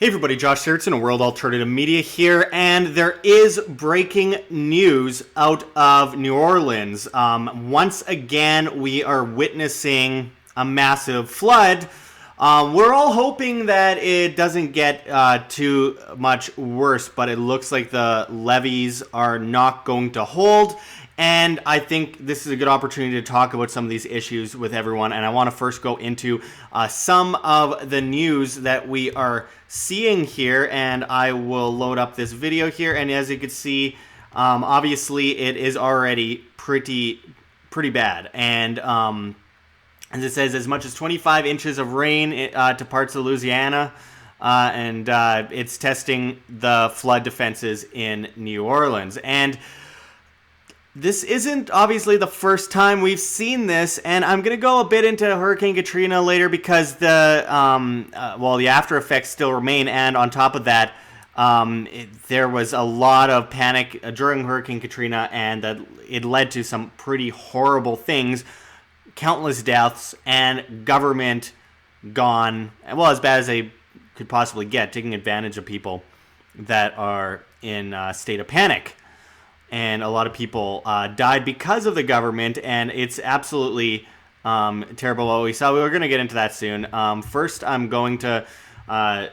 Hey everybody, Josh Sigurdson of World Alternative Media here, and there is breaking news out of New Orleans. Once again, we are witnessing a massive flood. We're all hoping that it doesn't get too much worse, but it looks like the levees are not going to hold. And I think this is a good opportunity to talk about some of these issues with everyone. And I want to first go into some of the news that we are seeing here. And I will load up this video here. And as you can see, obviously it is already pretty bad. And as it says, as much as 25 inches of rain to parts of Louisiana. And it's testing the flood defenses in New Orleans. And this isn't obviously the first time we've seen this, and I'm going to go a bit into Hurricane Katrina later because the after effects still remain, and on top of that, there was a lot of panic during Hurricane Katrina, and it led to some pretty horrible things, countless deaths, and government gone, well, as bad as they could possibly get, taking advantage of people that are in a state of panic. And a lot of people died because of the government, and it's absolutely terrible what we saw. We're going to get into that soon. First, I'm going to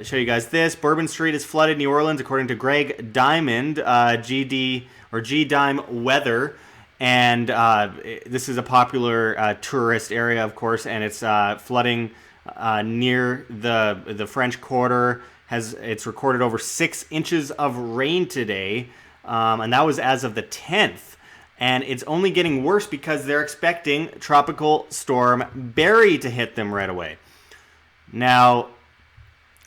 show you guys this. Bourbon Street is flooded in New Orleans, according to Greg Diamond, G-Dime Weather. And this is a popular tourist area, of course, and it's flooding near the French Quarter. It's recorded over 6 inches of rain today. And that was as of the 10th. And it's only getting worse because they're expecting Tropical Storm Barry to hit them right away. Now,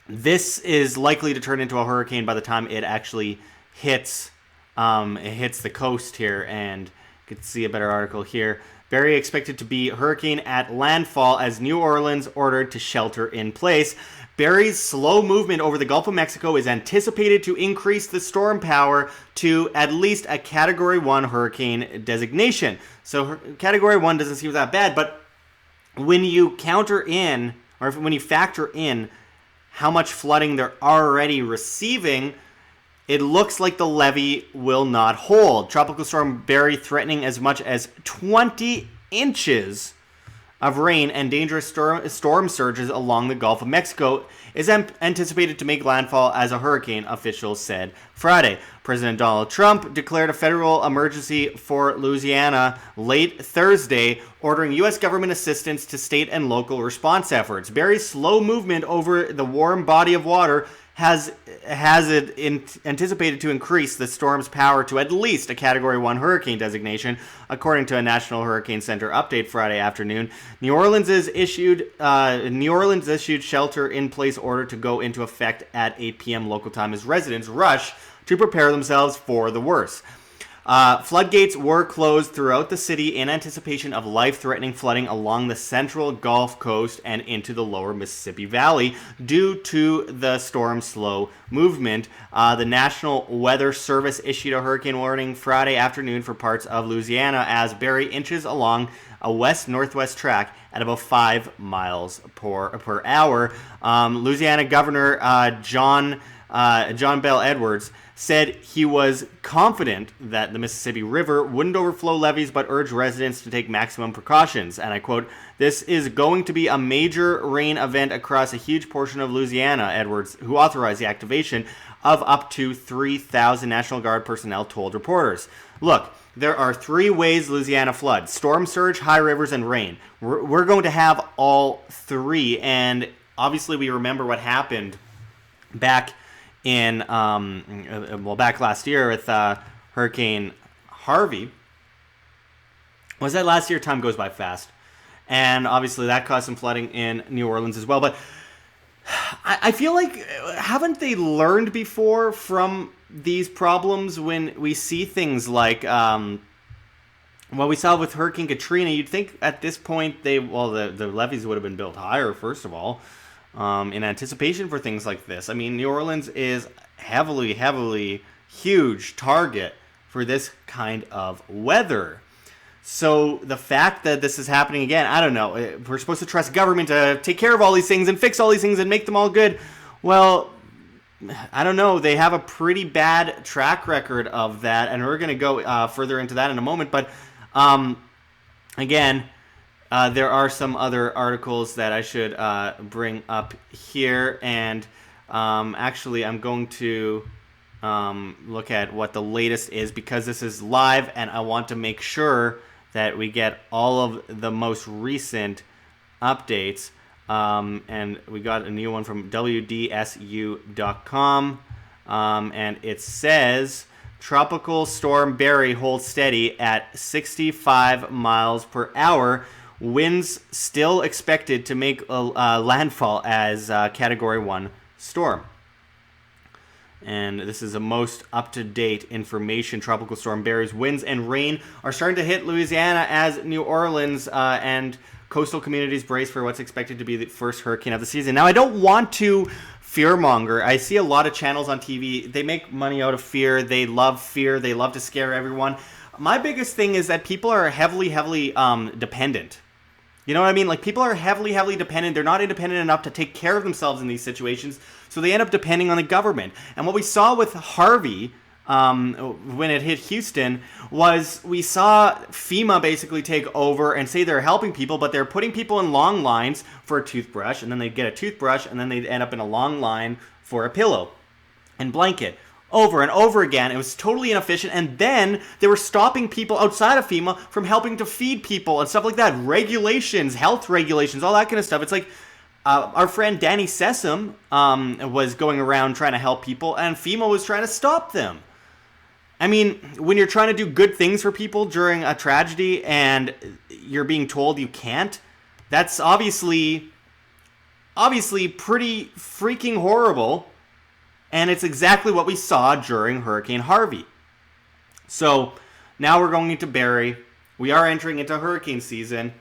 this is likely to turn into a hurricane by the time it actually hits the coast here. And you can see a better article here. Barry expected to be hurricane at landfall as New Orleans ordered to shelter in place. Barry's slow movement over the Gulf of Mexico is anticipated to increase the storm power to at least a Category 1 hurricane designation. So Category 1 doesn't seem that bad, but when you factor in how much flooding they're already receiving, it looks like the levee will not hold. Tropical Storm Barry threatening as much as 20 inches of rain and dangerous storm surges along the Gulf of Mexico is anticipated to make landfall as a hurricane, officials said Friday. President Donald Trump declared a federal emergency for Louisiana late Thursday, ordering U.S. government assistance to state and local response efforts. Barry's slow movement over the warm body of water has it anticipated to increase the storm's power to at least a Category 1 hurricane designation, according to a National Hurricane Center update Friday afternoon. New Orleans issued shelter-in-place order to go into effect at 8 p.m. local time as residents rush to prepare themselves for the worst. Floodgates were closed throughout the city in anticipation of life-threatening flooding along the central Gulf Coast and into the lower Mississippi Valley due to the storm's slow movement. The National Weather Service issued a hurricane warning Friday afternoon for parts of Louisiana as Barry inches along a west-northwest track at about 5 miles per hour. Louisiana Governor John Bel Edwards said he was confident that the Mississippi River wouldn't overflow levees, but urged residents to take maximum precautions. And I quote, "This is going to be a major rain event across a huge portion of Louisiana," Edwards, who authorized the activation of up to 3,000 National Guard personnel, told reporters. Look, there are 3 ways Louisiana floods: storm surge, high rivers, and rain. We're going to have all 3. And obviously we remember what happened back last year with Hurricane Harvey. Was that last year? Time goes by fast. And obviously that caused some flooding in New Orleans as well. But I feel like, haven't they learned before from these problems when we see things like what we saw with Hurricane Katrina? You'd think at this point the levees would have been built higher, first of all, in anticipation for things like this. I mean, New Orleans is heavily huge target for this kind of weather. So the fact that this is happening again, I don't know. We're supposed to trust government to take care of all these things and fix all these things and make them all good. Well, I don't know. They have a pretty bad track record of that, and we're going to go further into that in a moment. But again, there are some other articles that I should bring up here, and actually, I'm going to look at what the latest is because this is live, and I want to make sure that we get all of the most recent updates. And we got a new one from WDSU.com, and it says Tropical Storm Barry holds steady at 65 miles per hour. Winds still expected to make a landfall as Category 1 storm. And this is the most up-to-date information. Tropical Storm Barry's winds and rain are starting to hit Louisiana as New Orleans and coastal communities brace for what's expected to be the first hurricane of the season. Now, I don't want to fearmonger. I see a lot of channels on TV. They make money out of fear. They love fear. They love to scare everyone. My biggest thing is that people are heavily dependent. You know what I mean? Like, people are heavily dependent. They're not independent enough to take care of themselves in these situations, so they end up depending on the government. And what we saw with Harvey, when it hit Houston, was we saw FEMA basically take over and say they're helping people, but they're putting people in long lines for a toothbrush, and then they'd get a toothbrush, and then they'd end up in a long line for a pillow and blanket. Over and over again. It was totally inefficient. And then they were stopping people outside of FEMA from helping to feed people and stuff like that. Regulations, health regulations, all that kind of stuff. It's like our friend Danny Sessom was going around trying to help people, and FEMA was trying to stop them. I mean, when you're trying to do good things for people during a tragedy and you're being told you can't, that's obviously pretty freaking horrible. And it's exactly what we saw during Hurricane Harvey. So now we're going into Barry. We are entering into hurricane season.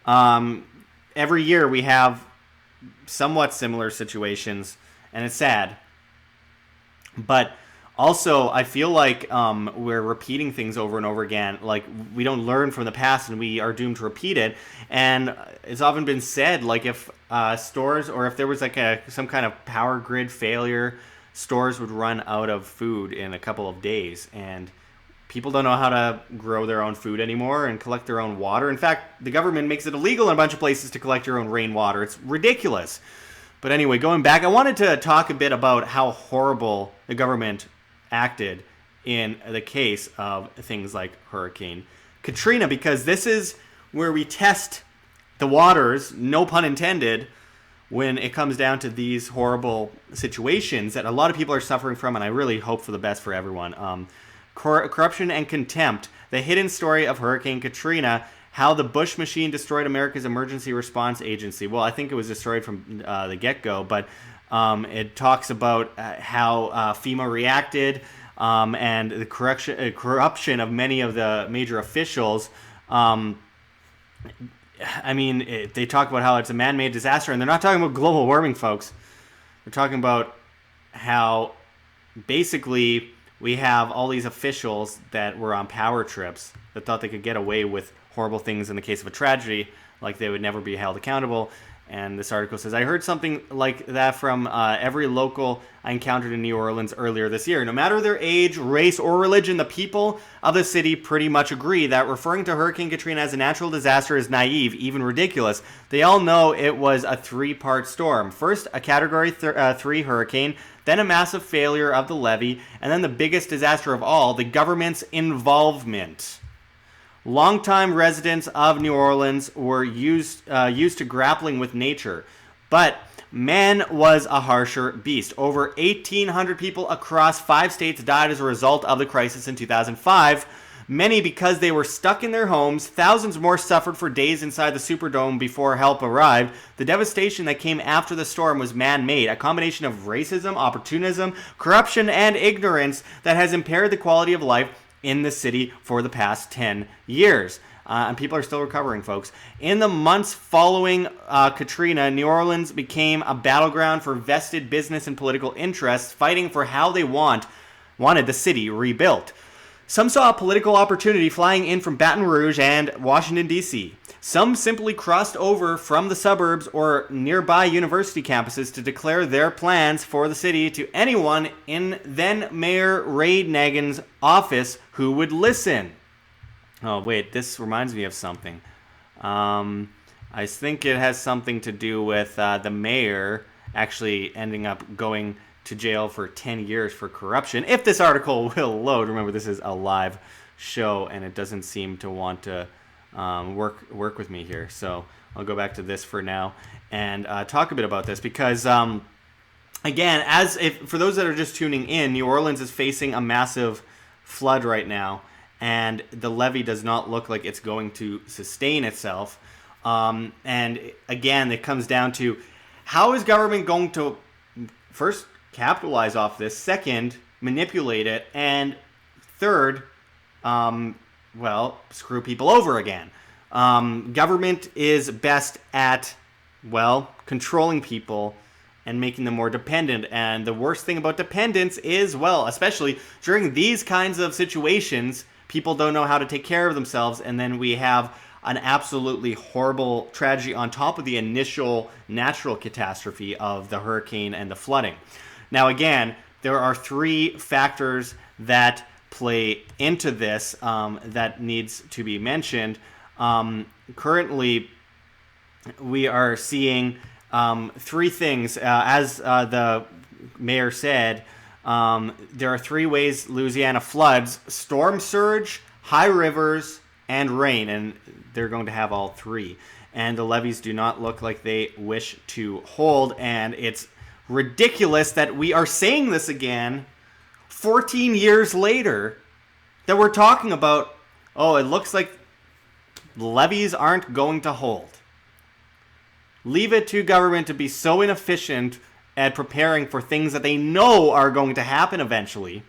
Every year we have somewhat similar situations, and it's sad. But also, I feel like we're repeating things over and over again. Like, we don't learn from the past, and we are doomed to repeat it. And it's often been said, like, if stores, or if there was like some kind of power grid failure, stores would run out of food in a couple of days, and people don't know how to grow their own food anymore and collect their own water. In fact, the government makes it illegal in a bunch of places to collect your own rainwater. It's ridiculous. But anyway, going back, I wanted to talk a bit about how horrible the government acted in the case of things like Hurricane Katrina, because this is where we test the waters, no pun intended, when it comes down to these horrible situations that a lot of people are suffering from, and I really hope for the best for everyone. Corruption and contempt, the hidden story of Hurricane Katrina, how the Bush machine destroyed America's emergency response agency. Well, I think it was destroyed from the get-go, but it talks about how FEMA reacted and the corruption of many of the major officials. I mean, they talk about how it's a man-made disaster, and they're not talking about global warming, folks. They're talking about how basically we have all these officials that were on power trips that thought they could get away with horrible things in the case of a tragedy, like they would never be held accountable. And this article says, I heard something like that from every local I encountered in New Orleans earlier this year. No matter their age, race, or religion, the people of the city pretty much agree that referring to Hurricane Katrina as a natural disaster is naive, even ridiculous. They all know it was a three-part storm. First, a Category 3 hurricane, then a massive failure of the levee, and then the biggest disaster of all, the government's involvement. Longtime residents of New Orleans were used to grappling with nature, but man was a harsher beast. Over 1,800 people across 5 states died as a result of the crisis in 2005, many because they were stuck in their homes. Thousands more suffered for days inside the Superdome before help arrived. The devastation that came after the storm was man-made, a combination of racism, opportunism, corruption, and ignorance that has impaired the quality of life in the city for the past 10 years. And people are still recovering, folks. In the months following Katrina, New Orleans became a battleground for vested business and political interests fighting for how they wanted the city rebuilt. Some saw a political opportunity flying in from Baton Rouge and Washington, D.C. Some simply crossed over from the suburbs or nearby university campuses to declare their plans for the city to anyone in then Mayor Ray Nagin's office who would listen. Oh, wait, this reminds me of something. I think it has something to do with the mayor actually ending up going to jail for 10 years for corruption. If this article will load, remember this is a live show and it doesn't seem to want to work with me here. So I'll go back to this for now and talk a bit about this because, again, for those that are just tuning in, New Orleans is facing a massive flood right now, and the levy does not look like it's going to sustain itself. And again, it comes down to how is government going to first capitalize off this, second, manipulate it, and third, screw people over again. Government is best at, controlling people and making them more dependent. And the worst thing about dependence is, especially during these kinds of situations, people don't know how to take care of themselves, and then we have an absolutely horrible tragedy on top of the initial natural catastrophe of the hurricane and the flooding. Now, again, there are three factors that play into this that needs to be mentioned. Currently, we are seeing three things. As the mayor said, there are three ways Louisiana floods: storm surge, high rivers, and rain, and they're going to have all three. And the levees do not look like they wish to hold, and it's ridiculous that we are saying this again 14 years later, that we're talking about, it looks like levees aren't going to hold. Leave it to government to be so inefficient at preparing for things that they know are going to happen eventually.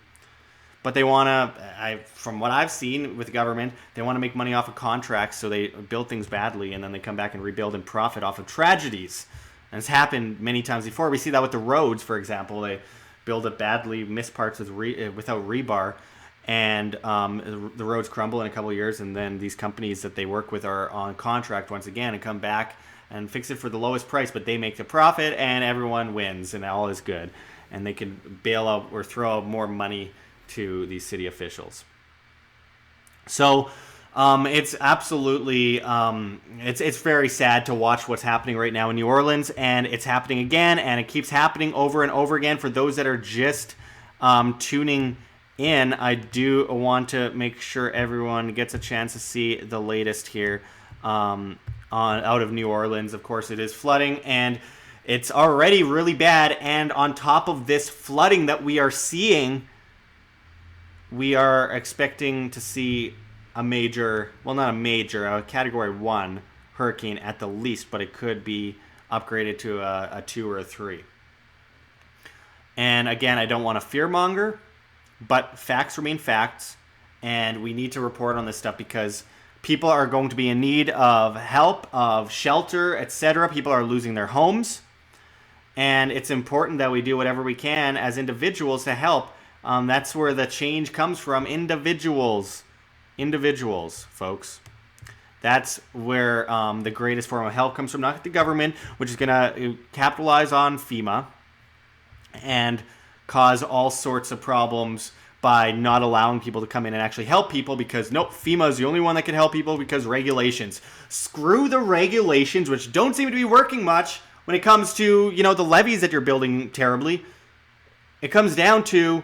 But they want to, from what I've seen with the government, they want to make money off of contracts, so they build things badly, and then they come back and rebuild and profit off of tragedies. And it's happened many times before. We see that with the roads, for example. They build it badly, miss parts without rebar, and the roads crumble in a couple of years, and then these companies that they work with are on contract once again and come back and fix it for the lowest price, but they make the profit, and everyone wins, and all is good. And they can bail out or throw out more money to these city officials. So it's absolutely it's very sad to watch what's happening right now in New Orleans, and it's happening again, and it keeps happening over and over again. For those that are just tuning in, I do want to make sure everyone gets a chance to see the latest here out of New Orleans. Of course, it is flooding, and it's already really bad, and on top of this flooding that we are seeing, we are expecting to see a Category 1 hurricane at the least, but it could be upgraded to a 2 or a 3. And again, I don't want to fearmonger, but facts remain facts, and we need to report on this stuff because people are going to be in need of help, of shelter, etc. People are losing their homes, and it's important that we do whatever we can as individuals to help. That's where the change comes from. Individuals, folks. That's where the greatest form of help comes from, not the government, which is going to capitalize on FEMA and cause all sorts of problems by not allowing people to come in and actually help people because, FEMA is the only one that can help people because regulations. Screw the regulations, which don't seem to be working much when it comes to, the levees that you're building terribly. It comes down to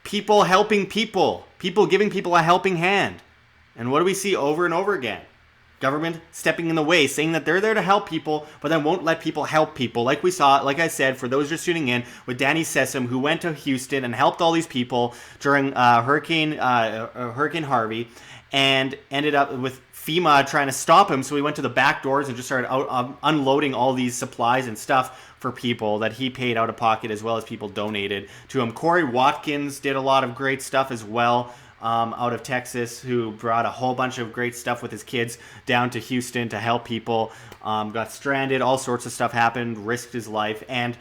people helping people giving people a helping hand. And what do we see over and over again? Government stepping in the way, saying that they're there to help people, but then won't let people help people. Like we saw, like I said, for those just tuning in, with Danny Sessom, who went to Houston and helped all these people during Hurricane Harvey, and ended up with FEMA trying to stop him. So he went to the back doors and just started unloading all these supplies and stuff for people that he paid out of pocket, as well as people donated to him. Corey Watkins did a lot of great stuff as well, out of Texas, who brought a whole bunch of great stuff with his kids down to Houston to help people. Got stranded, all sorts of stuff happened, risked his life. And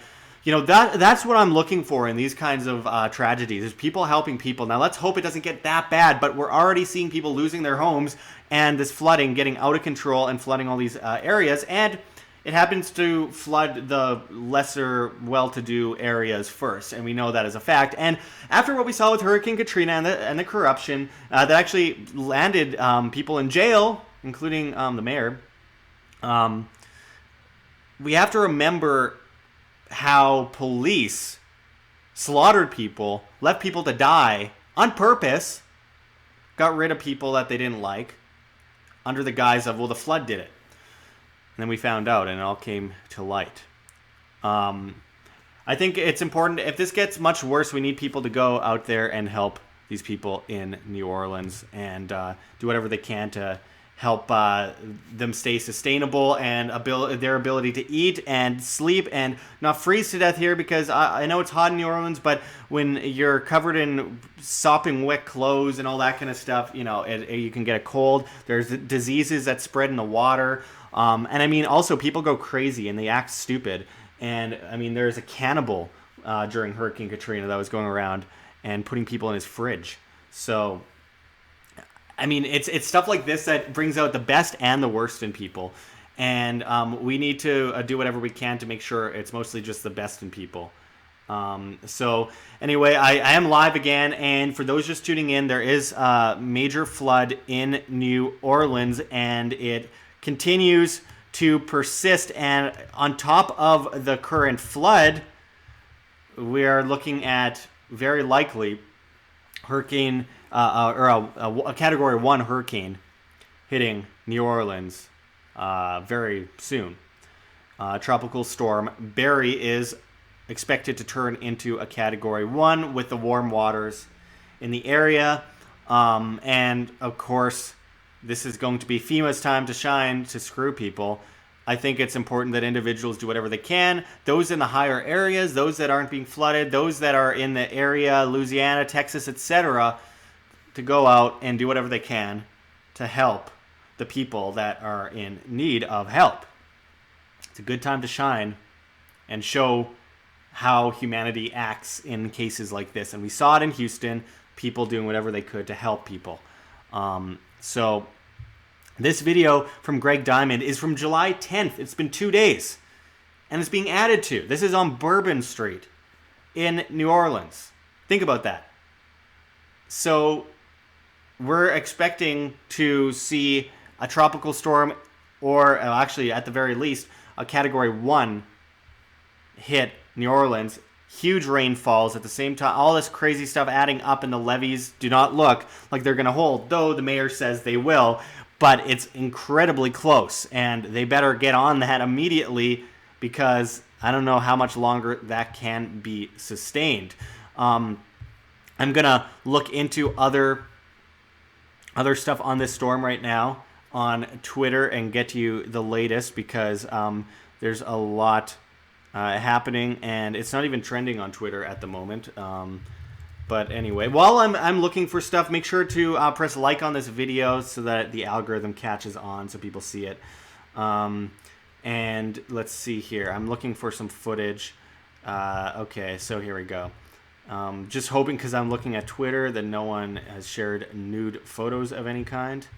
that's what I'm looking for in these kinds of tragedies, is people helping people. Now, let's hope it doesn't get that bad, but we're already seeing people losing their homes and this flooding getting out of control and flooding all these areas. And it happens to flood the lesser well-to-do areas first, and we know that as a fact. And after what we saw with Hurricane Katrina and the corruption that actually landed people in jail, including the mayor, we have to remember how police slaughtered people, left people to die on purpose, got rid of people that they didn't like, under the guise of, well, the flood did it. And then we found out, and it all came to light. I think it's important, if this gets much worse, we need people to go out there and help these people in New Orleans and do whatever they can to help them stay sustainable and their ability to eat and sleep and not freeze to death here, because I know it's hot in New Orleans, but when you're covered in sopping wet clothes and all that kind of stuff, you can get a cold. There's diseases that spread in the water. And I mean, also people go crazy and they act stupid. And I mean, there's a cannibal during Hurricane Katrina that was going around and putting people in his fridge. So I mean, it's stuff like this that brings out the best and the worst in people. And we need to do whatever we can to make sure it's mostly just the best in people. So anyway, I am live again. And for those just tuning in, there is a major flood in New Orleans, and it continues to persist. And on top of the current flood, we are looking at very likely hurricane a Category 1 hurricane hitting New Orleans very soon. Tropical storm Barry is expected to turn into a Category 1 with the warm waters in the area. And, of course, this is going to be FEMA's time to shine to screw people. I think it's important that individuals do whatever they can. Those in the higher areas, those that aren't being flooded, those that are in the area, Louisiana, Texas, etc., to go out and do whatever they can to help the people that are in need of help. It's a good time to shine and show how humanity acts in cases like this. And we saw it in Houston, people doing whatever they could to help people. So this video from Greg Diamond is from July 10th. It's been 2 days. And it's being added to. This is on Bourbon Street in New Orleans. Think about that. So we're expecting to see a tropical storm, or actually at the very least a Category 1 hit New Orleans. Huge rainfalls at the same time. All this crazy stuff adding up, and the levees do not look like they're going to hold, though the mayor says they will. But it's incredibly close, and they better get on that immediately, because I don't know how much longer that can be sustained. I'm going to look into other stuff on this storm right now on Twitter and get you the latest, because there's a lot happening, and it's not even trending on Twitter at the moment. But anyway, while I'm looking for stuff, make sure to press like on this video so that the algorithm catches on, so people see it. And let's see here. I'm looking for some footage. Okay, so here we go. Just hoping, because I'm looking at Twitter, that no one has shared nude photos of any kind.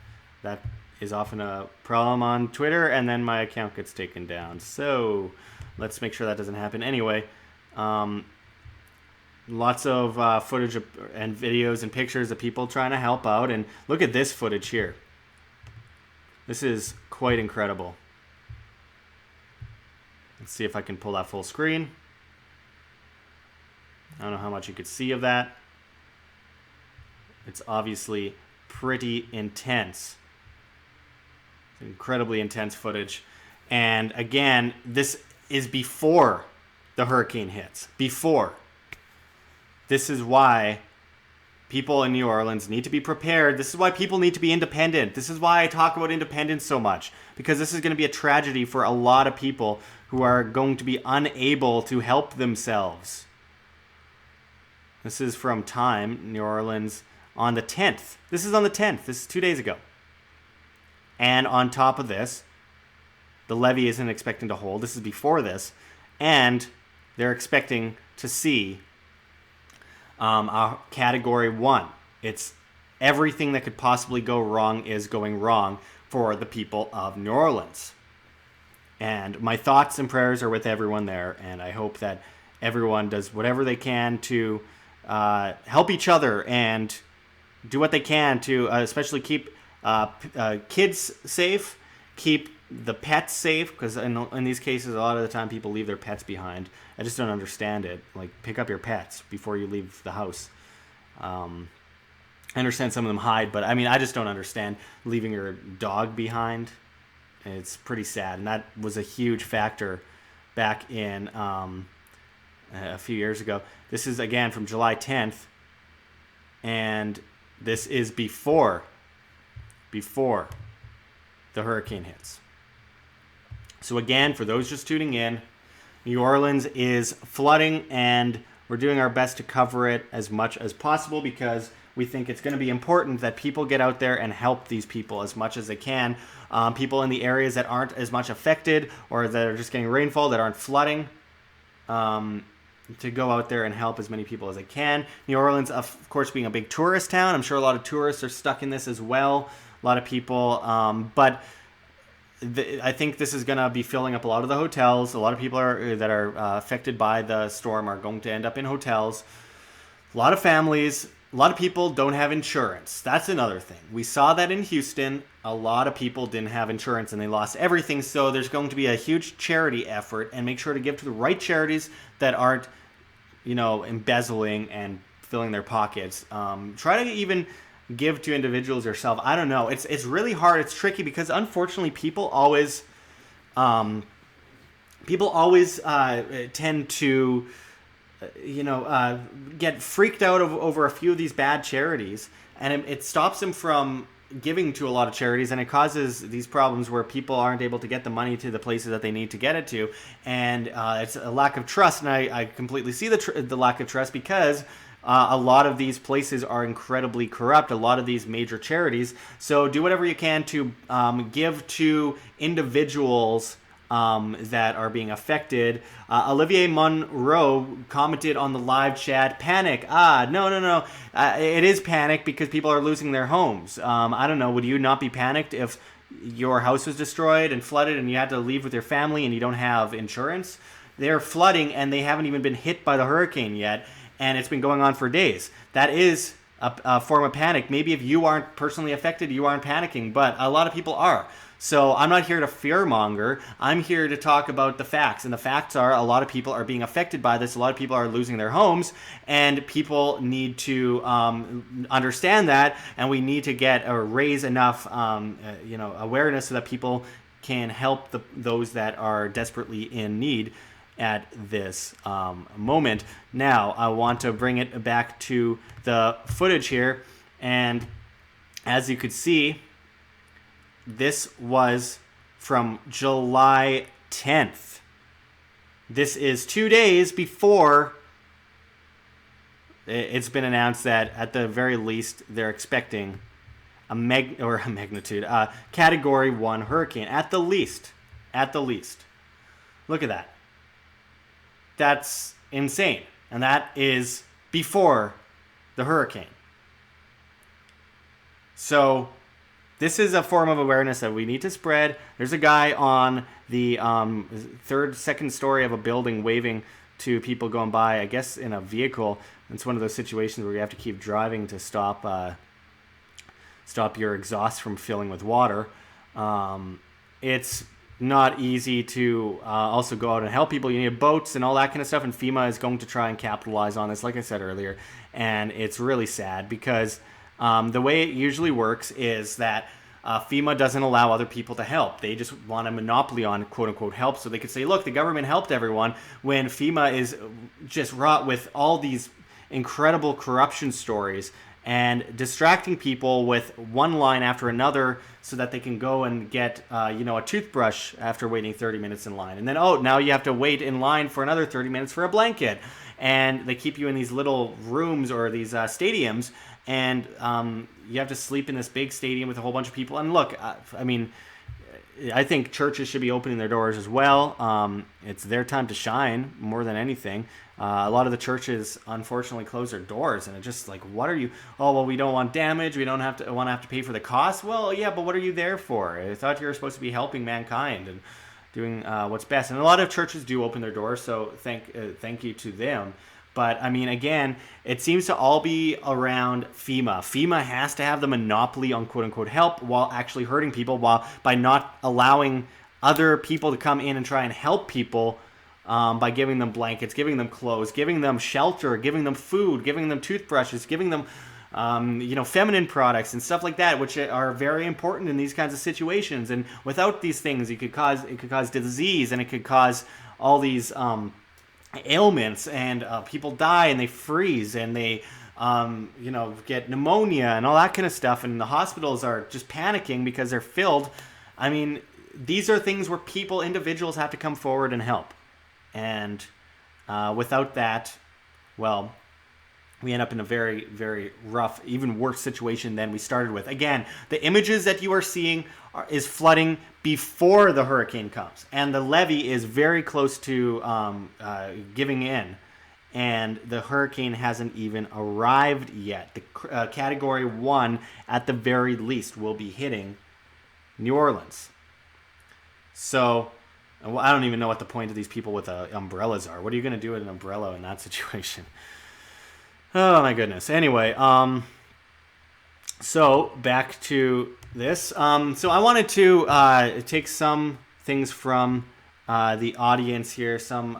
That is often a problem on Twitter, and then my account gets taken down. So let's make sure that doesn't happen. Anyway, lots of footage and videos and pictures of people trying to help out. And look at this footage here. This is quite incredible. Let's see if I can pull that full screen. I don't know how much you could see of that. It's obviously pretty intense. It's incredibly intense footage. And again, this is before the hurricane hits. Before. This is why people in New Orleans need to be prepared. This is why people need to be independent. This is why I talk about independence so much. Because this is going to be a tragedy for a lot of people who are going to be unable to help themselves. This is from Time, New Orleans, on the 10th. This is on the 10th. This is 2 days ago. And on top of this, the levee isn't expecting to hold. This is before this. And they're expecting to see a category 1. It's everything that could possibly go wrong is going wrong for the people of New Orleans. And my thoughts and prayers are with everyone there, and I hope that everyone does whatever they can to help each other and do what they can to especially keep kids safe, keep the pets safe, because in these cases, a lot of the time people leave their pets behind. I just don't understand it. Like, pick up your pets before you leave the house. I understand some of them hide, but I mean, I just don't understand leaving your dog behind. It's pretty sad, and that was a huge factor back in a few years ago. This is, again, from July 10th, and this is before the hurricane hits. So again, for those just tuning in, New Orleans is flooding, and we're doing our best to cover it as much as possible because we think it's going to be important that people get out there and help these people as much as they can. People in the areas that aren't as much affected or that are just getting rainfall, that aren't flooding, to go out there and help as many people as they can. New Orleans, of course, being a big tourist town, I'm sure a lot of tourists are stuck in this as well. A lot of people, but I think this is going to be filling up a lot of the hotels. A lot of people that are affected by the storm are going to end up in hotels. A lot of families, a lot of people don't have insurance. That's another thing. We saw that in Houston. A lot of people didn't have insurance and they lost everything. So there's going to be a huge charity effort, and make sure to give to the right charities that aren't, embezzling and filling their pockets. Try to even give to individuals yourself. I don't know. It's really hard. It's tricky because unfortunately people always tend to get freaked out over a few of these bad charities, and it stops them from giving to a lot of charities, and it causes these problems where people aren't able to get the money to the places that they need to get it to, and it's a lack of trust. And I completely see the lack of trust because a lot of these places are incredibly corrupt, a lot of these major charities. So do whatever you can to give to individuals that are being affected. Olivier Monroe commented on the live chat, panic. No. It is panic because people are losing their homes. I don't know. Would you not be panicked if your house was destroyed and flooded and you had to leave with your family and you don't have insurance? They're flooding and they haven't even been hit by the hurricane yet, and it's been going on for days. That is a form of panic. Maybe if you aren't personally affected, you aren't panicking, but a lot of people are. So I'm not here to fearmonger. I'm here to talk about the facts. And the facts are a lot of people are being affected by this. A lot of people are losing their homes. And people need to understand that. And we need to get or raise enough awareness so that people can help those that are desperately in need at this moment. Now, I want to bring it back to the footage here. And as you could see, this was from July 10th. This is 2 days before it's been announced that at the very least they're expecting a category 1 hurricane at the least. Look at that. That's insane. And that is before the hurricane. So this is a form of awareness that we need to spread. There's a guy on the second story of a building waving to people going by, I guess in a vehicle. It's one of those situations where you have to keep driving to stop your exhaust from filling with water. It's not easy to also go out and help people. You need boats and all that kind of stuff, and FEMA is going to try and capitalize on this, like I said earlier. And it's really sad because the way it usually works is that FEMA doesn't allow other people to help. They just want a monopoly on quote-unquote help, so they could say, look, the government helped everyone, when FEMA is just wrought with all these incredible corruption stories and distracting people with one line after another so that they can go and get a toothbrush after waiting 30 minutes in line. And then, now you have to wait in line for another 30 minutes for a blanket. And they keep you in these little rooms or these stadiums, and you have to sleep in this big stadium with a whole bunch of people. And look, I think churches should be opening their doors as well. It's their time to shine more than anything. A lot of the churches, unfortunately, close their doors, and it's just like, what are you? Oh, well, we don't want damage. We don't have to pay for the cost. Well, yeah, but what are you there for? I thought you were supposed to be helping mankind and doing what's best. And a lot of churches do open their doors, so thank you to them. But, I mean, again, it seems to all be around FEMA. FEMA has to have the monopoly on quote-unquote help while actually hurting people by not allowing other people to come in and try and help people by giving them blankets, giving them clothes, giving them shelter, giving them food, giving them toothbrushes, giving them feminine products and stuff like that, which are very important in these kinds of situations. And without these things, it could cause disease, and it could cause all these ailments, and people die and they freeze and they get pneumonia and all that kind of stuff, and the hospitals are just panicking because they're filled. I mean, these are things where individuals have to come forward and help, and without that, well, we end up in a very, very rough, even worse situation than we started with. Again, the images that you are seeing is flooding before the hurricane comes, and the levee is very close to giving in, and the hurricane hasn't even arrived yet. The Category 1, at the very least, will be hitting New Orleans. So, well, I don't even know what the point of these people with umbrellas are. What are you going to do with an umbrella in that situation? Oh my goodness. Anyway, so back to this. So I wanted to take some things from the audience here, some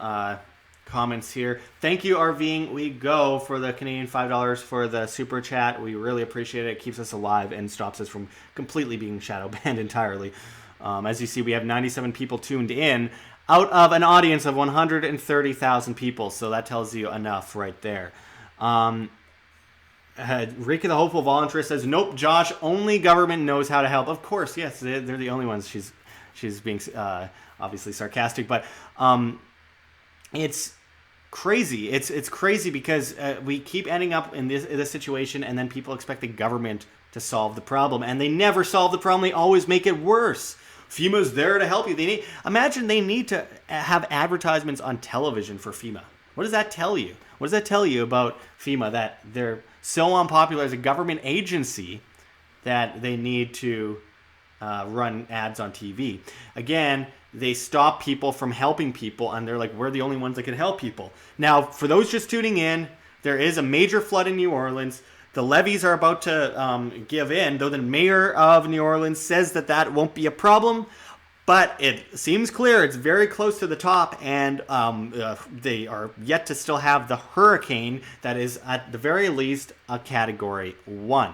comments here. Thank you, RVing We Go, for the Canadian $5 for the super chat. We really appreciate it. It keeps us alive and stops us from completely being shadow banned entirely. As you see, we have 97 people tuned in out of an audience of 130,000 people. So that tells you enough right there. Rika the Hopeful Volunteer says, nope, Josh, only government knows how to help. Of course, yes, they're the only ones. She's being obviously sarcastic, but it's crazy. It's crazy because we keep ending up in this situation, and then people expect the government to solve the problem, and they never solve the problem. They always make it worse. FEMA's there to help you. Imagine they need to have advertisements on television for FEMA. What does that tell you? What does that tell you about FEMA, that they're so unpopular as a government agency that they need to run ads on TV? Again, they stop people from helping people, and they're like, we're the only ones that can help people. Now, for those just tuning in, there is a major flood in New Orleans. The levees are about to give in, though the mayor of New Orleans says that won't be a problem. But it seems clear it's very close to the top, and they are yet to still have the hurricane that is, at the very least, a Category 1.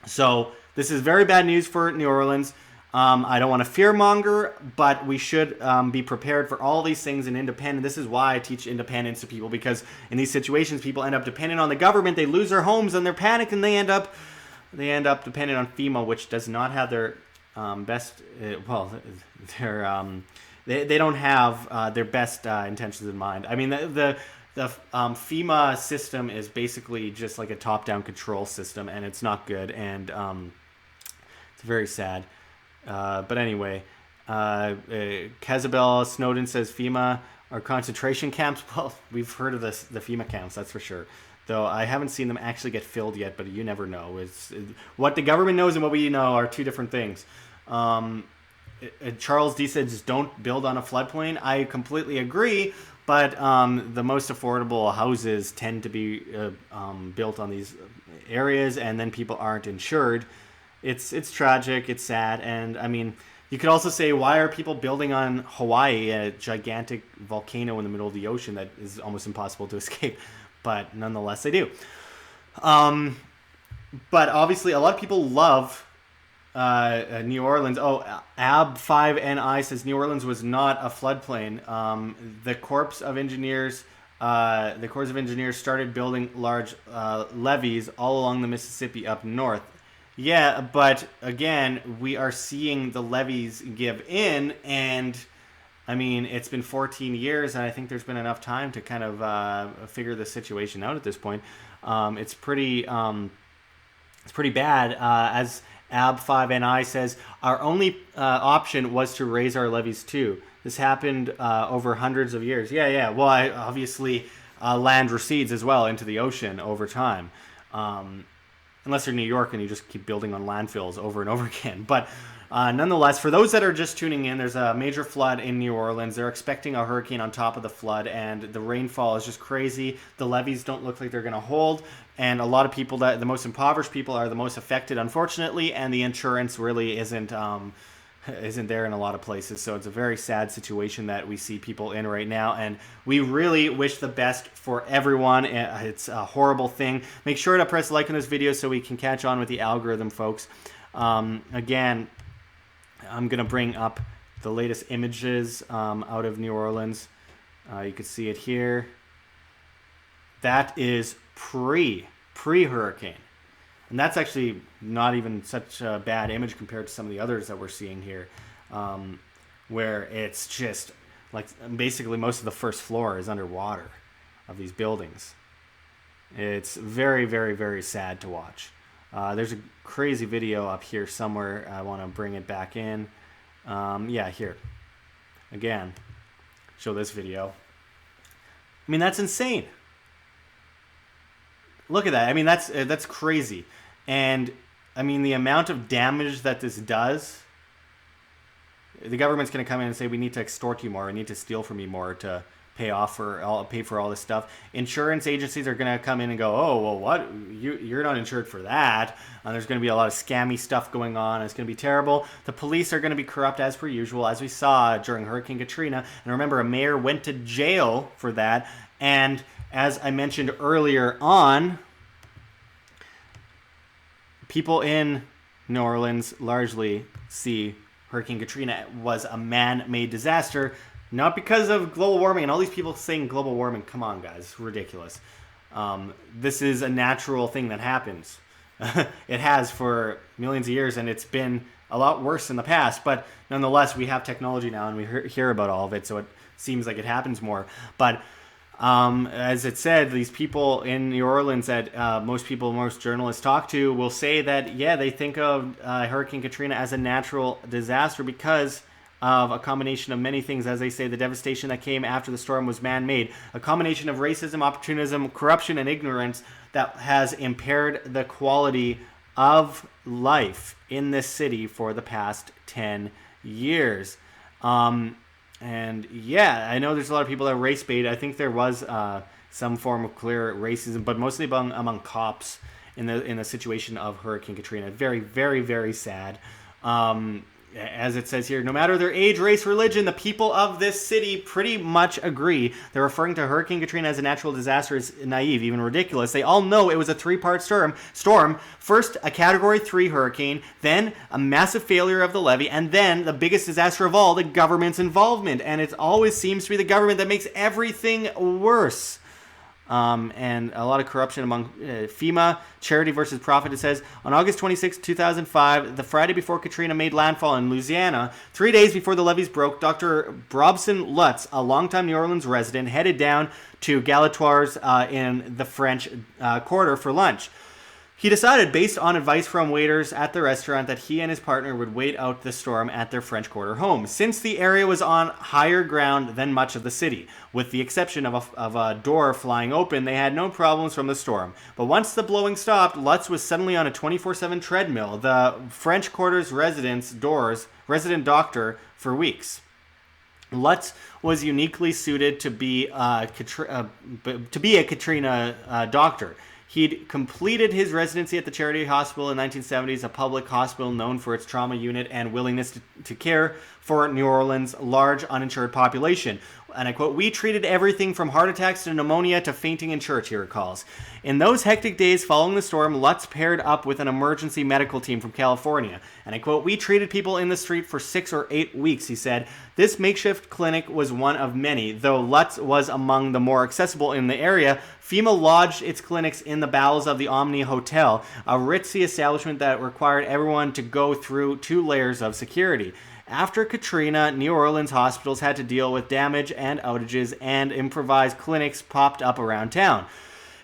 So this is very bad news for New Orleans. I don't want to fearmonger, but we should be prepared for all these things and independent. This is why I teach independence to people, because in these situations, people end up dependent on the government. They lose their homes and they're panicked, and they end up dependent on FEMA, which does not have their best. They don't have their best intentions in mind. I mean, the FEMA system is basically just like a top-down control system, and it's not good, and it's very sad. But anyway, Kazabel Snowden says FEMA are concentration camps. Well, we've heard of the FEMA camps, that's for sure. Though I haven't seen them actually get filled yet, but you never know. It's what the government knows and what we know are two different things. Charles D says, don't build on a floodplain. I completely agree, but the most affordable houses tend to be built on these areas, and then people aren't insured. It's tragic, it's sad, and I mean, you could also say, why are people building on Hawaii, a gigantic volcano in the middle of the ocean that is almost impossible to escape? But nonetheless, they do. But obviously, a lot of people love New Orleans. Oh, Ab5NI says New Orleans was not a floodplain. The Corps of Engineers started building large levees all along the Mississippi up north. Yeah, but again, we are seeing the levees give in, and I mean, it's been 14 years, and I think there's been enough time to kind of figure the situation out at this point. It's pretty bad. Ab5NI says, our only option was to raise our levies too. This happened over hundreds of years. Yeah. Well, obviously, land recedes as well into the ocean over time. Unless you're New York and you just keep building on landfills over and over again. But nonetheless, for those that are just tuning in, there's a major flood in New Orleans. They're expecting a hurricane on top of the flood, and the rainfall is just crazy. The levees don't look like they're going to hold, and a lot of people, the most impoverished people, are the most affected, unfortunately, and the insurance really isn't there in a lot of places. So it's a very sad situation that we see people in right now, and we really wish the best for everyone. It's a horrible thing. Make sure to press like on this video so we can catch on with the algorithm, folks. Again, I'm going to bring up the latest images out of New Orleans. You can see it here. That is pre-hurricane. And that's actually not even such a bad image compared to some of the others that we're seeing here, where it's just like basically most of the first floor is underwater of these buildings. It's very, very, very sad to watch. There's a crazy video up here somewhere. I want to bring it back in. Yeah, here. Again, show this video. I mean, that's insane. Look at that. I mean, that's crazy. And I mean, the amount of damage that this does, the government's going to come in and say, we need to extort you more, we need to steal from you more to pay for all this stuff. Insurance agencies are going to come in and go, oh, well, what? You're not insured for that. And there's going to be a lot of scammy stuff going on. It's going to be terrible. The police are going to be corrupt as per usual, as we saw during Hurricane Katrina. And remember, a mayor went to jail for that. And as I mentioned earlier on, people in New Orleans largely see Hurricane Katrina was a man-made disaster, not because of global warming. And all these people saying global warming, come on, guys, it's ridiculous. This is a natural thing that happens. It has for millions of years, and it's been a lot worse in the past. But nonetheless, we have technology now, and we hear about all of it, so it seems like it happens more. But as it said, these people in New Orleans that most journalists talk to will say that, yeah, they think of Hurricane Katrina as a natural disaster because of a combination of many things. As they say, the devastation that came after the storm was man-made. A combination of racism, opportunism, corruption, and ignorance that has impaired the quality of life in this city for the past 10 years. And yeah, I know there's a lot of people that race bait. I think there was some form of clear racism, but mostly among cops in the situation of Hurricane Katrina. Very, very, very sad. As it says here, no matter their age, race, religion, the people of this city pretty much agree. They're referring to Hurricane Katrina as a natural disaster is naive, even ridiculous. They all know it was a three-part storm. First, a Category 3 hurricane, then a massive failure of the levee, and then the biggest disaster of all, the government's involvement. And it always seems to be the government that makes everything worse. And a lot of corruption among FEMA, charity versus profit. It says, on August 26, 2005, the Friday before Katrina made landfall in Louisiana, 3 days before the levees broke, Dr. Brobson Lutz, a longtime New Orleans resident, headed down to Galatoire's in the French Quarter for lunch. He decided, based on advice from waiters at the restaurant, that he and his partner would wait out the storm at their French Quarter home, since the area was on higher ground than much of the city. With the exception of a door flying open, they had no problems from the storm. But once the blowing stopped, Lutz was suddenly on a 24/7 treadmill, the French Quarter's resident doctor, for weeks. Lutz was uniquely suited to be a Katrina doctor. He'd completed his residency at the Charity Hospital in the 1970s, a public hospital known for its trauma unit and willingness to care for New Orleans' large uninsured population. And I quote, "We treated everything from heart attacks to pneumonia to fainting in church," he recalls. In those hectic days following the storm, Lutz paired up with an emergency medical team from California. And I quote, "We treated people in the street for 6 or 8 weeks," he said. This makeshift clinic was one of many, though Lutz was among the more accessible in the area. FEMA lodged its clinics in the bowels of the Omni Hotel, a ritzy establishment that required everyone to go through 2 layers of security. After Katrina, New Orleans hospitals had to deal with damage and outages, and improvised clinics popped up around town.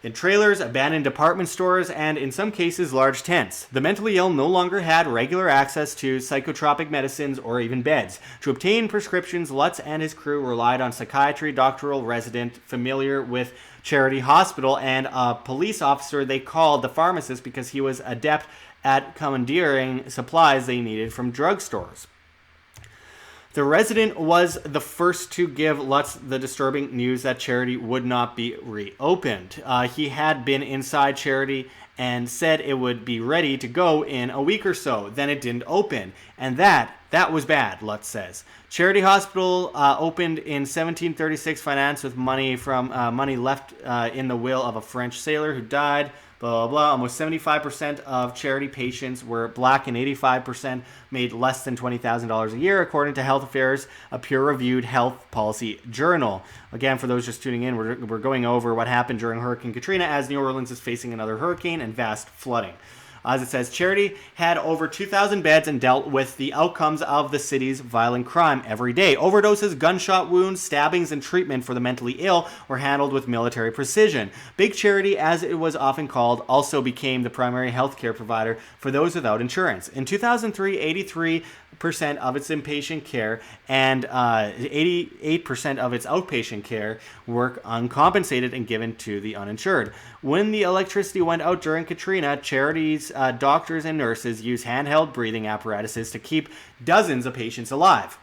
in trailers, abandoned department stores, and in some cases, large tents. The mentally ill no longer had regular access to psychotropic medicines or even beds. To obtain prescriptions, Lutz and his crew relied on psychiatry doctoral resident familiar with Charity Hospital and a police officer they called the pharmacist because he was adept at commandeering supplies they needed from drugstores. The resident was the first to give Lutz the disturbing news that Charity would not be reopened. He had been inside Charity and said it would be ready to go in a week or so. Then it didn't open. And that was bad, Lutz says. Charity Hospital opened in 1736, financed with money from money left in the will of a French sailor who died. Blah, blah, blah. Almost 75% of charity patients were black and 85% made less than $20,000 a year, according to Health Affairs, a peer-reviewed health policy journal. Again, for those just tuning in, we're going over what happened during Hurricane Katrina as New Orleans is facing another hurricane and vast flooding. As it says, Charity had over 2,000 beds and dealt with the outcomes of the city's violent crime every day. Overdoses, gunshot wounds, stabbings, and treatment for the mentally ill were handled with military precision. Big Charity, as it was often called, also became the primary healthcare provider for those without insurance. In 2003, 83% of its inpatient care and 88% of its outpatient care were uncompensated and given to the uninsured. When the electricity went out during Katrina, Charity's doctors and nurses used handheld breathing apparatuses to keep dozens of patients alive.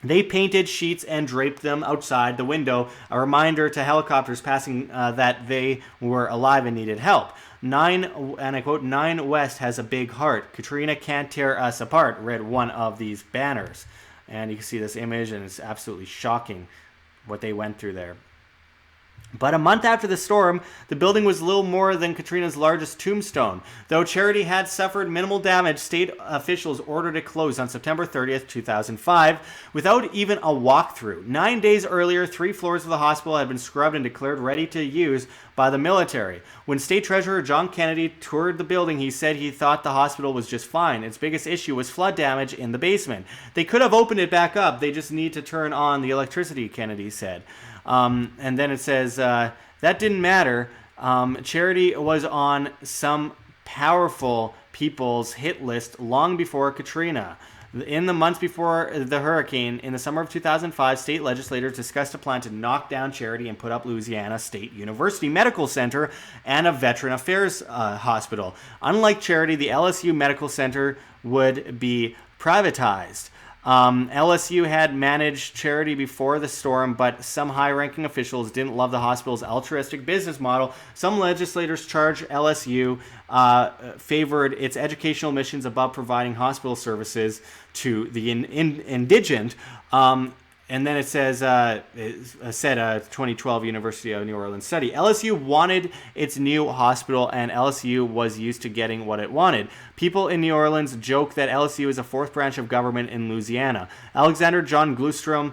They painted sheets and draped them outside the window, a reminder to helicopters passing that they were alive and needed help. 9, and I quote, 9 West has a big heart. Katrina can't tear us apart, read one of these banners. And you can see this image, and it's absolutely shocking what they went through there. But a month after the storm, the building was little more than Katrina's largest tombstone. Though Charity had suffered minimal damage, state officials ordered it closed on September 30th, 2005, without even a walkthrough. 9 days earlier, 3 floors of the hospital had been scrubbed and declared ready to use by the military. When State Treasurer John Kennedy toured the building, he said he thought the hospital was just fine. Its biggest issue was flood damage in the basement. They could have opened it back up. They just need to turn on the electricity, Kennedy said. And then it says, that didn't matter. Charity was on some powerful people's hit list long before Katrina. In the months before the hurricane, in the summer of 2005, state legislators discussed a plan to knock down Charity and put up Louisiana State University Medical Center and a Veteran Affairs hospital. Unlike Charity, the LSU Medical Center would be privatized. LSU had managed Charity before the storm, but some high-ranking officials didn't love the hospital's altruistic business model. Some legislators charged LSU favored its educational missions above providing hospital services to the indigent. And then it says, a 2012 University of New Orleans study. LSU wanted its new hospital, and LSU was used to getting what it wanted. People in New Orleans joke that LSU is a fourth branch of government in Louisiana. Alexander John Glustrom,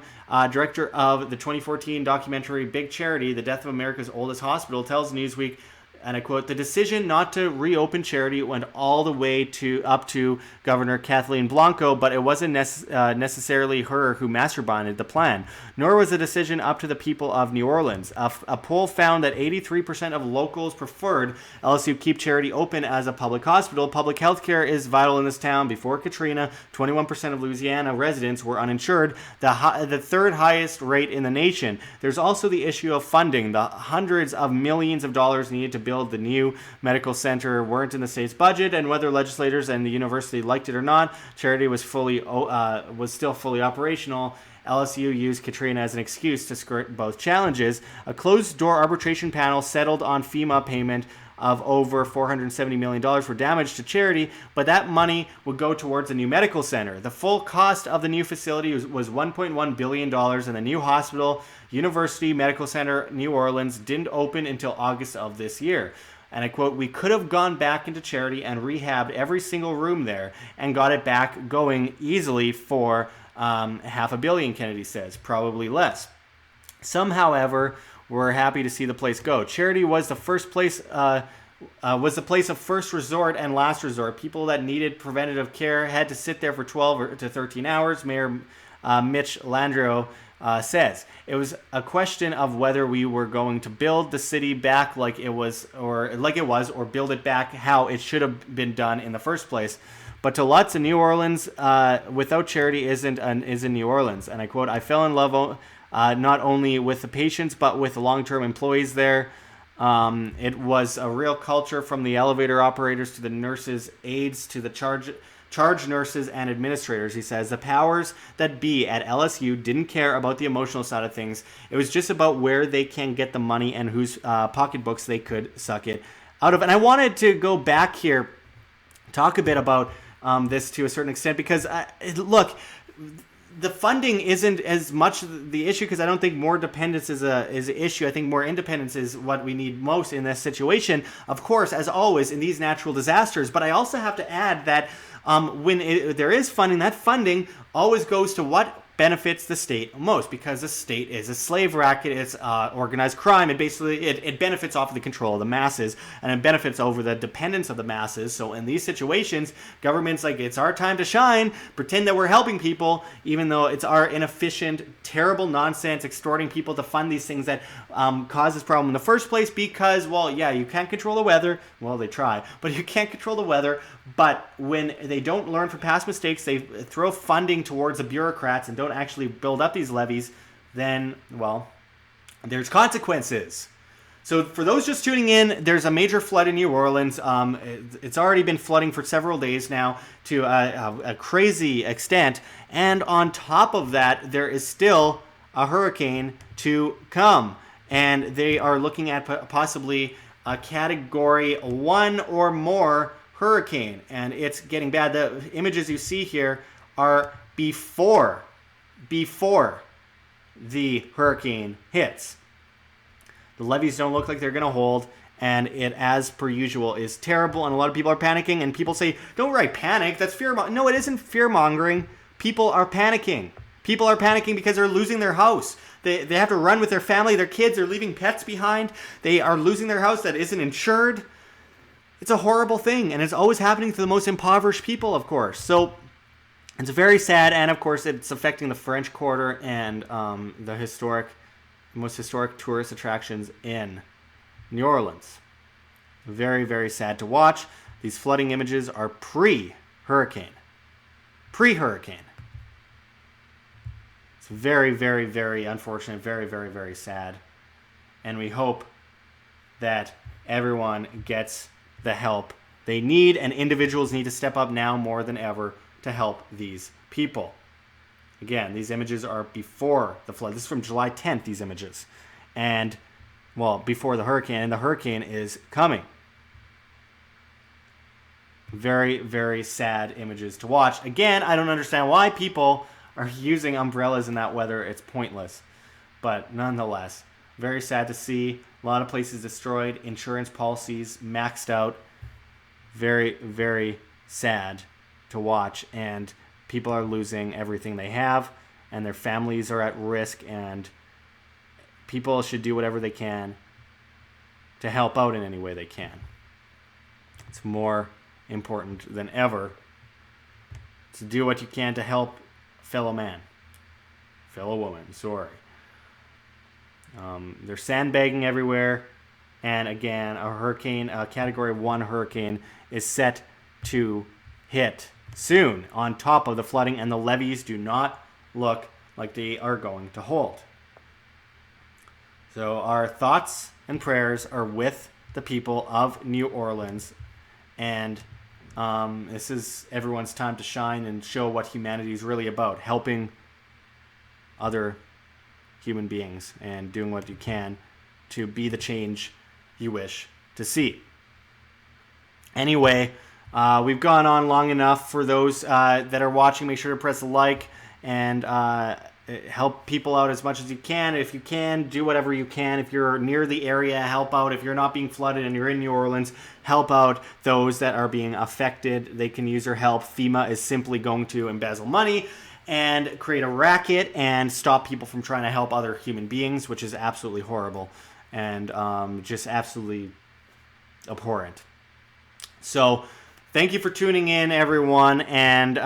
director of the 2014 documentary Big Charity, The Death of America's Oldest Hospital, tells Newsweek, and I quote, "The decision not to reopen Charity went all the way up to Governor Kathleen Blanco, but it wasn't necessarily her who masterminded the plan, nor was the decision up to the people of New Orleans. A poll found that 83% of locals preferred LSU keep Charity open as a public hospital. Public health care is vital in this town. Before Katrina, 21% of Louisiana residents were uninsured, the third highest rate in the nation. There's also the issue of funding. The hundreds of millions of dollars needed to build the new medical center weren't in the state's budget, and whether legislators and the university liked it or not, Charity was still fully operational. LSU used Katrina as an excuse to skirt both challenges. A closed-door arbitration panel settled on FEMA payment of over $470 million for damage to Charity, but that money would go towards a new medical center. The full cost of the new facility was $1.1 billion, and the new hospital, University Medical Center, New Orleans, didn't open until August of this year. And I quote, "We could have gone back into Charity and rehabbed every single room there and got it back going easily for $500 million, Kennedy says, probably less. Some, however, were happy to see the place go. Charity was the first place was the place of first resort and last resort. People that needed preventative care had to sit there for 12 to 13 hours. Mayor Mitch Landrieu says it was a question of whether we were going to build the city back like it was, or build it back how it should have been done in the first place. But to lots of New Orleans, without charity isn't New Orleans. And I quote, I fell in love not only with the patients, but with the long-term employees there. It was a real culture, from the elevator operators to the nurses, aides to the charge nurses and administrators. He says the powers that be at LSU didn't care about the emotional side of things. It was just about where they can get the money and whose pocketbooks they could suck it out of. And I wanted to go back here, talk a bit about this to a certain extent, because look, the funding isn't as much the issue, because I don't think more dependence is an issue. I think more independence is what we need most in this situation, of course, as always in these natural disasters. But I also have to add that when there is funding, that funding always goes to what benefits the state most, because the state is a slave racket. It's organized crime. It benefits off of the control of the masses, and it benefits over the dependence of the masses. So in these situations, government's like, it's our time to shine, pretend that we're helping people, even though it's our inefficient, terrible nonsense extorting people to fund these things that cause this problem in the first place. Because, well, yeah, you can't control the weather. Well, they try, but you can't control the weather. But when they don't learn from past mistakes, they throw funding towards the bureaucrats and don't actually build up these levees, then, well, there's consequences. So for those just tuning in, there's a major flood in New Orleans. It's already been flooding for several days now to a crazy extent. And on top of that, there is still a hurricane to come. And they are looking at possibly a Category 1 or more hurricane, and it's getting bad. The images you see here are before the hurricane hits. The levees don't look like they're going to hold, and it, as per usual, is terrible, and a lot of people are panicking, and people say, don't worry, panic, that's fear-mongering. No, it isn't fear-mongering. People are panicking. People are panicking because they're losing their house. They have to run with their family, their kids, they're leaving pets behind. They are losing their house that isn't insured. It's a horrible thing, and it's always happening to the most impoverished people, of course. So it's very sad, and of course it's affecting the French Quarter and the most historic tourist attractions in New Orleans. Very, very sad to watch. These flooding images are pre-hurricane. Pre-hurricane. It's very, very, very unfortunate, very, very, very sad. And we hope that everyone gets the help they need, and individuals need to step up now more than ever to help these people. Again, these images are before the flood. This is from July 10th, these images. And, well, before the hurricane, and the hurricane is coming. Very, very sad images to watch. Again, I don't understand why people are using umbrellas in that weather. It's pointless. But nonetheless, very sad to see. A lot of places destroyed, insurance policies maxed out. Very, very sad to watch. And people are losing everything they have, and their families are at risk, and people should do whatever they can to help out in any way they can. It's more important than ever to do what you can to help fellow man, fellow woman, sorry. They're sandbagging everywhere, and again, a Category 1 hurricane is set to hit soon on top of the flooding, and the levees do not look like they are going to hold. So our thoughts and prayers are with the people of New Orleans, and this is everyone's time to shine and show what humanity is really about, helping other human beings and doing what you can to be the change you wish to see. Anyway, we've gone on long enough. For those that are watching, make sure to press like and help people out as much as you can. If you can, do whatever you can. If you're near the area, help out. If you're not being flooded and you're in New Orleans, help out those that are being affected. They can use your help. FEMA is simply going to embezzle money and create a racket and stop people from trying to help other human beings, which is absolutely horrible and just absolutely abhorrent. So thank you for tuning in, everyone, and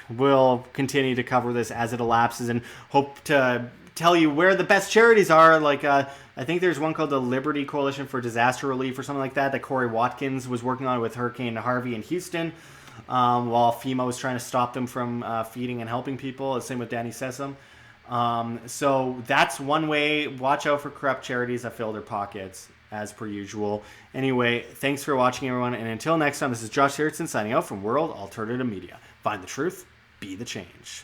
we'll continue to cover this as it elapses and hope to tell you where the best charities are. Like, I think there's one called the Liberty Coalition for Disaster Relief or something like that Corey Watkins was working on with Hurricane Harvey in Houston, while FEMA was trying to stop them from feeding and helping people. Same with Danny Sessom. So that's one way. Watch out for corrupt charities that fill their pockets, as per usual. Anyway, thanks for watching, everyone. And until next time, this is Josh Sigurdson signing out from World Alternative Media. Find the truth, be the change.